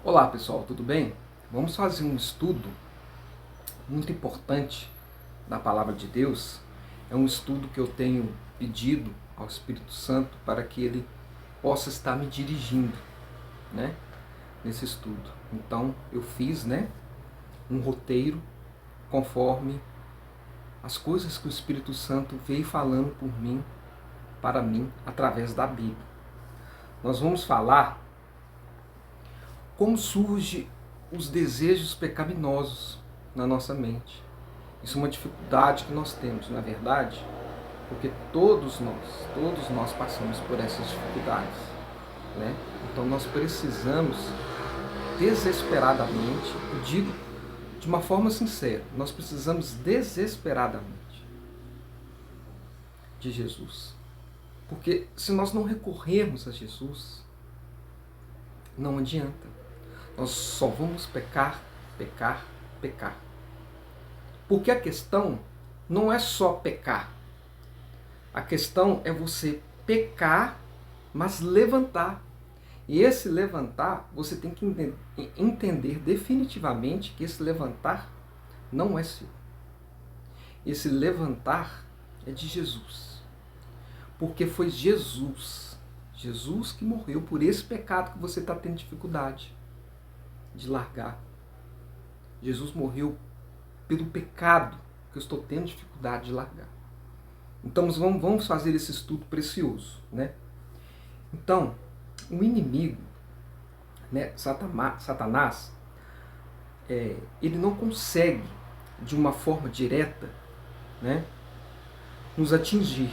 Olá pessoal, tudo bem? Vamos fazer um estudo muito importante da Palavra de Deus. É um estudo que eu tenho pedido ao Espírito Santo para que ele possa estar me dirigindo, nesse estudo. Então eu fiz, um roteiro conforme as coisas que o Espírito Santo veio falando por mim, para mim, através da Bíblia. Nós vamos falar como surge os desejos pecaminosos na nossa mente. Isso é uma dificuldade que nós temos, na verdade, porque todos nós passamos por essas dificuldades, Então nós precisamos desesperadamente, eu digo de uma forma sincera, nós precisamos desesperadamente de Jesus. Porque se nós não recorrermos a Jesus, não adianta. Nós só vamos pecar. Porque a questão não é só pecar. A questão é você pecar, mas levantar. E esse levantar, você tem que entender definitivamente que esse levantar não é seu. Esse levantar é de Jesus. Porque foi Jesus que morreu por esse pecado que você está tendo dificuldade de largar. Jesus morreu pelo pecado que eu estou tendo dificuldade de largar. Então vamos fazer esse estudo precioso, Então, o inimigo, Satanás, ele não consegue de uma forma direta, nos atingir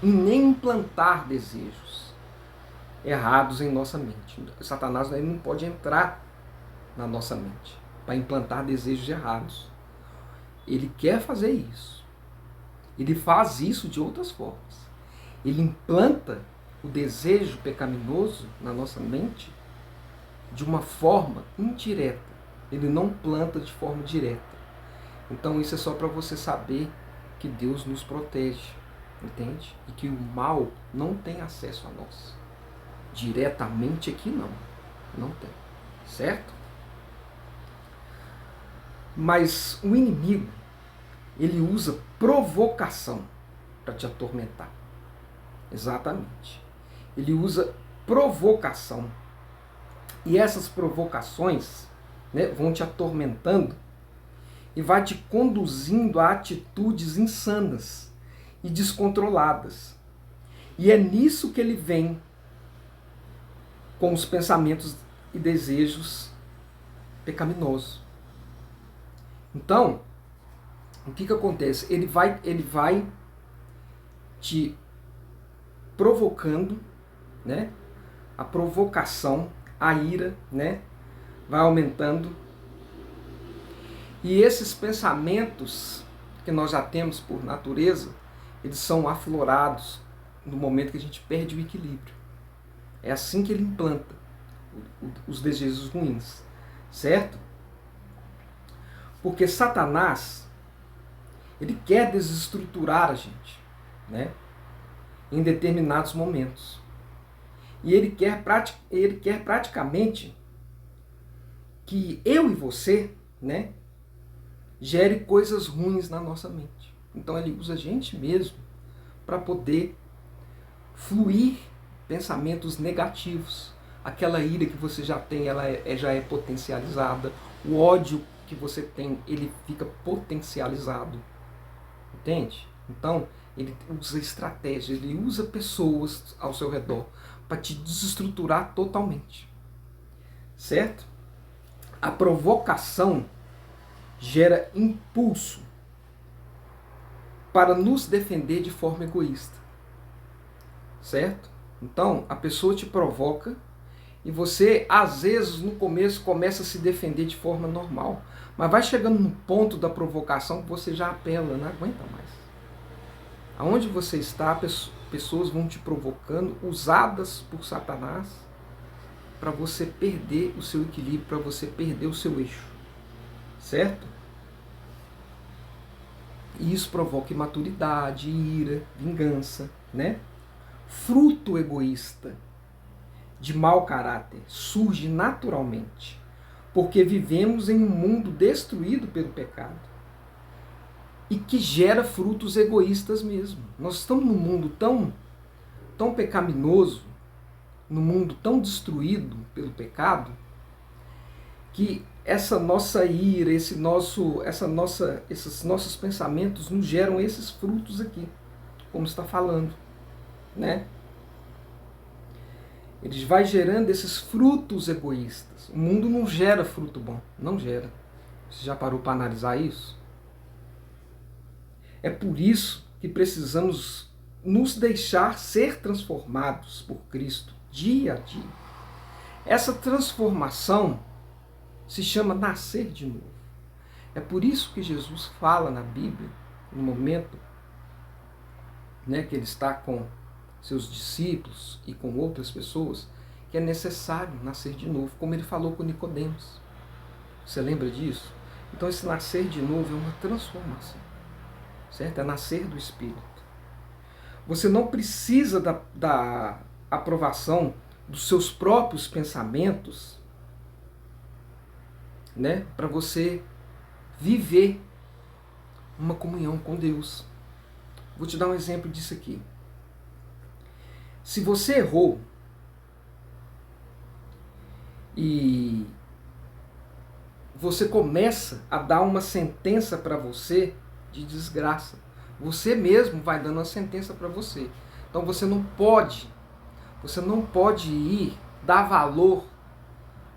e nem implantar desejos errados em nossa mente. Satanás ele não pode entrar na nossa mente para implantar desejos errados. Ele quer fazer isso. Ele faz isso de outras formas. Ele implanta o desejo pecaminoso na nossa mente de uma forma indireta. Ele não planta de forma direta. Então isso é só para você saber que Deus nos protege, entende? E que o mal não tem acesso a nós. Diretamente aqui não tem, certo? Mas o inimigo, ele usa provocação para te atormentar. Exatamente. Ele usa provocação. E essas provocações vão te atormentando e vai te conduzindo a atitudes insanas e descontroladas. E é nisso que ele vem com os pensamentos e desejos pecaminosos. Então, o que acontece? Ele vai te provocando, a provocação, a ira, vai aumentando. E esses pensamentos que nós já temos por natureza, eles são aflorados no momento que a gente perde o equilíbrio. É assim que ele implanta os desejos ruins, certo? Porque Satanás, ele quer desestruturar a gente, em determinados momentos. E ele quer praticamente que eu e você, gere coisas ruins na nossa mente. Então ele usa a gente mesmo para poder fluir pensamentos negativos. Aquela ira que você já tem, ela já é potencializada. O ódio que você tem, ele fica potencializado. Entende? Então, ele usa estratégias, ele usa pessoas ao seu redor para te desestruturar totalmente. Certo? A provocação gera impulso para nos defender de forma egoísta. Certo? Então, a pessoa te provoca e você, às vezes, no começo, começa a se defender de forma normal. Mas vai chegando no ponto da provocação que você já apela, não aguenta mais. Aonde você está, pessoas vão te provocando, usadas por Satanás, para você perder o seu equilíbrio, para você perder o seu eixo. Certo? E isso provoca imaturidade, ira, vingança, fruto egoísta de mau caráter surge naturalmente, porque vivemos em um mundo destruído pelo pecado e que gera frutos egoístas mesmo. Nós estamos num mundo tão pecaminoso, num mundo tão destruído pelo pecado, que essa nossa ira, esses nossos pensamentos nos geram esses frutos aqui, como está falando, né? Ele vai gerando esses frutos egoístas. O mundo não gera fruto bom, não gera. Você já parou para analisar isso? É por isso que precisamos nos deixar ser transformados por Cristo dia a dia. Essa transformação se chama nascer de novo. É por isso que Jesus fala na Bíblia, no momento, né, que ele está com seus discípulos e com outras pessoas, que é necessário nascer de novo, como ele falou com Nicodemos. Você lembra disso? Então esse nascer de novo é uma transformação, certo? É nascer do Espírito. Você não precisa da aprovação dos seus próprios pensamentos, né, para você viver uma comunhão com Deus. Vou te dar um exemplo disso aqui. Se você errou e você começa a dar uma sentença para você de desgraça, você mesmo vai dando uma sentença para você. Então você não pode ir dar valor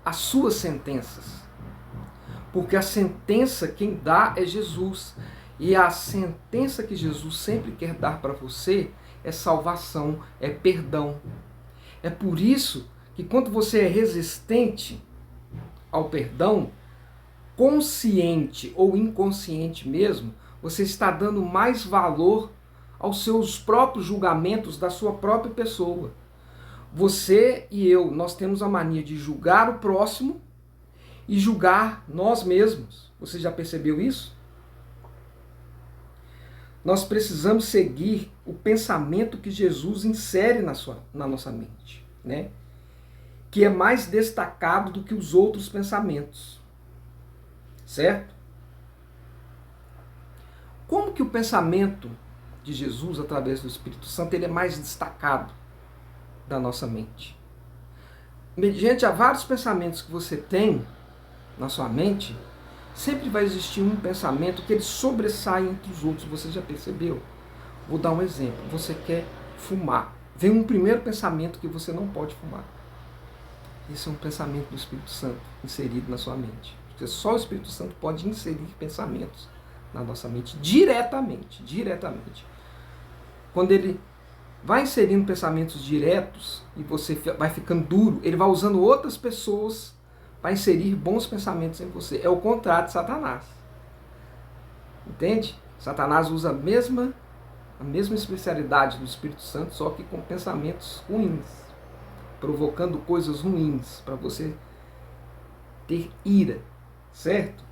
às suas sentenças. Porque a sentença quem dá é Jesus. E a sentença que Jesus sempre quer dar para você é salvação, é perdão. É por isso que quando você é resistente ao perdão, consciente ou inconsciente mesmo, você está dando mais valor aos seus próprios julgamentos da sua própria pessoa. Você e eu, nós temos a mania de julgar o próximo e julgar nós mesmos. Você já percebeu isso? Nós precisamos seguir o pensamento que Jesus insere na nossa mente, né? Que é mais destacado do que os outros pensamentos. Certo? Como que o pensamento de Jesus, através do Espírito Santo, ele é mais destacado da nossa mente? Mediante a vários pensamentos que você tem na sua mente, sempre vai existir um pensamento que ele sobressai entre os outros. Você já percebeu? Vou dar um exemplo. Você quer fumar. Vem um primeiro pensamento que você não pode fumar. Esse é um pensamento do Espírito Santo inserido na sua mente. Porque só o Espírito Santo pode inserir pensamentos na nossa mente diretamente. Quando ele vai inserindo pensamentos diretos e você vai ficando duro, ele vai usando outras pessoas para inserir bons pensamentos em você. É o contrário de Satanás. Entende? Satanás usa a mesma especialidade do Espírito Santo, só que com pensamentos ruins, provocando coisas ruins para você ter ira, certo?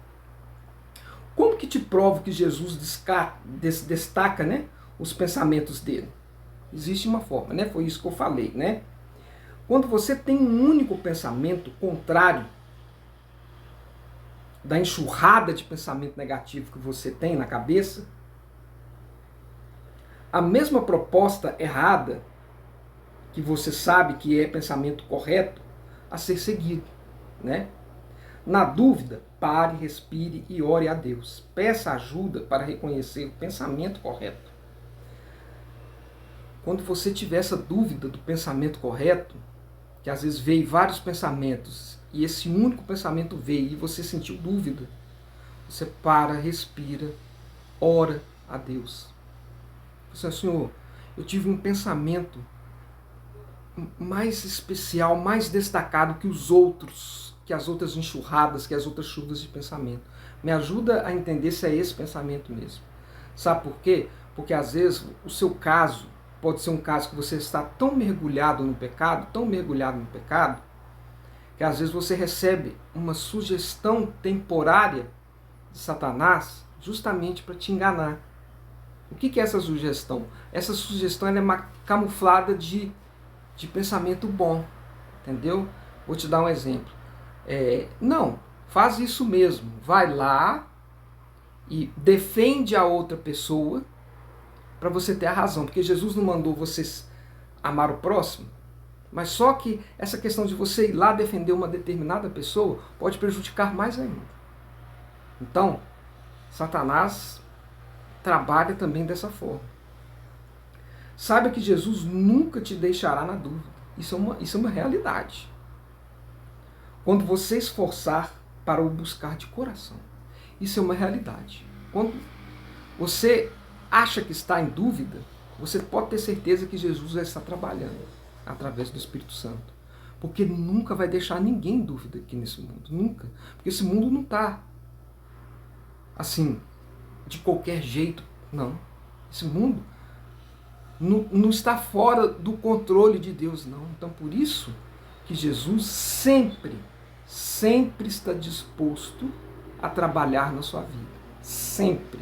Como que te provo que Jesus destaca, né, os pensamentos dele? Existe uma forma, né? Foi isso que eu falei, né? Quando você tem um único pensamento contrário da enxurrada de pensamento negativo que você tem na cabeça, a mesma proposta errada, que você sabe que é pensamento correto, a ser seguido, né? Na dúvida, pare, respire e ore a Deus. Peça ajuda para reconhecer o pensamento correto. Quando você tiver essa dúvida do pensamento correto, que às vezes veio vários pensamentos, e esse único pensamento veio e você sentiu dúvida, você para, respira, ora a Deus. Você, Senhor, eu tive um pensamento mais especial, mais destacado que os outros, que as outras enxurradas, que as outras chuvas de pensamento. Me ajuda a entender se é esse pensamento mesmo. Sabe por quê? Porque às vezes o seu caso pode ser um caso que você está tão mergulhado no pecado, que às vezes você recebe uma sugestão temporária de Satanás justamente para te enganar. O que é essa sugestão? Essa sugestão ela é camuflada de pensamento bom. Entendeu? Vou te dar um exemplo. Não, faz isso mesmo. Vai lá e defende a outra pessoa para você ter a razão. Porque Jesus não mandou vocês amar o próximo. Mas só que essa questão de você ir lá defender uma determinada pessoa pode prejudicar mais ainda. Então, Satanás trabalha também dessa forma. Saiba que Jesus nunca te deixará na dúvida. Isso é uma realidade. Quando você esforçar para o buscar de coração. Isso é uma realidade. Quando você acha que está em dúvida, você pode ter certeza que Jesus já está trabalhando através do Espírito Santo. Porque ele nunca vai deixar ninguém em dúvida aqui nesse mundo. Nunca. Porque esse mundo não está assim, de qualquer jeito. Não. Esse mundo não está fora do controle de Deus, não. Então, por isso que Jesus sempre está disposto a trabalhar na sua vida. Sempre.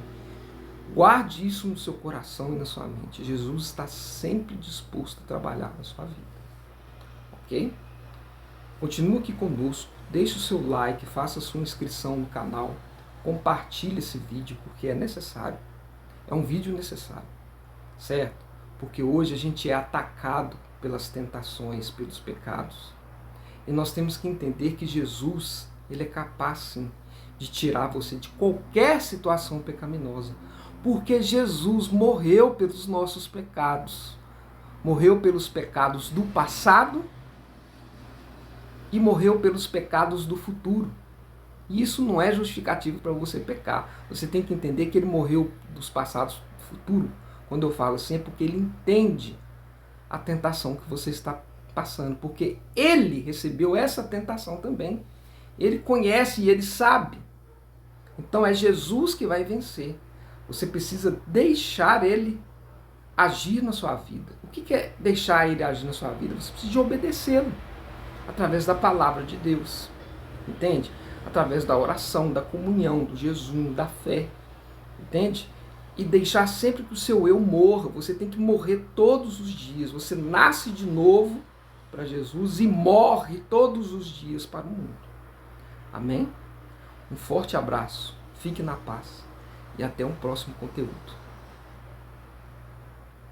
Guarde isso no seu coração e na sua mente. Jesus está sempre disposto a trabalhar na sua vida. Ok? Continue aqui conosco. Deixe o seu like, faça a sua inscrição no canal. Compartilhe esse vídeo, porque é necessário. É um vídeo necessário. Certo? Porque hoje a gente é atacado pelas tentações, pelos pecados. E nós temos que entender que Jesus, ele é capaz, sim, de tirar você de qualquer situação pecaminosa. Porque Jesus morreu pelos nossos pecados. Morreu pelos pecados do passado e morreu pelos pecados do futuro. E isso não é justificativo para você pecar. Você tem que entender que ele morreu dos passados do futuro. Quando eu falo assim, é porque ele entende a tentação que você está passando. Porque ele recebeu essa tentação também. Ele conhece e ele sabe. Então é Jesus que vai vencer. Você precisa deixar ele agir na sua vida. O que é deixar ele agir na sua vida? Você precisa de obedecê-lo. Através da palavra de Deus. Entende? Através da oração, da comunhão, do jejum, da fé. Entende? E deixar sempre que o seu eu morra. Você tem que morrer todos os dias. Você nasce de novo para Jesus e morre todos os dias para o mundo. Amém? Um forte abraço. Fique na paz. E até um próximo conteúdo.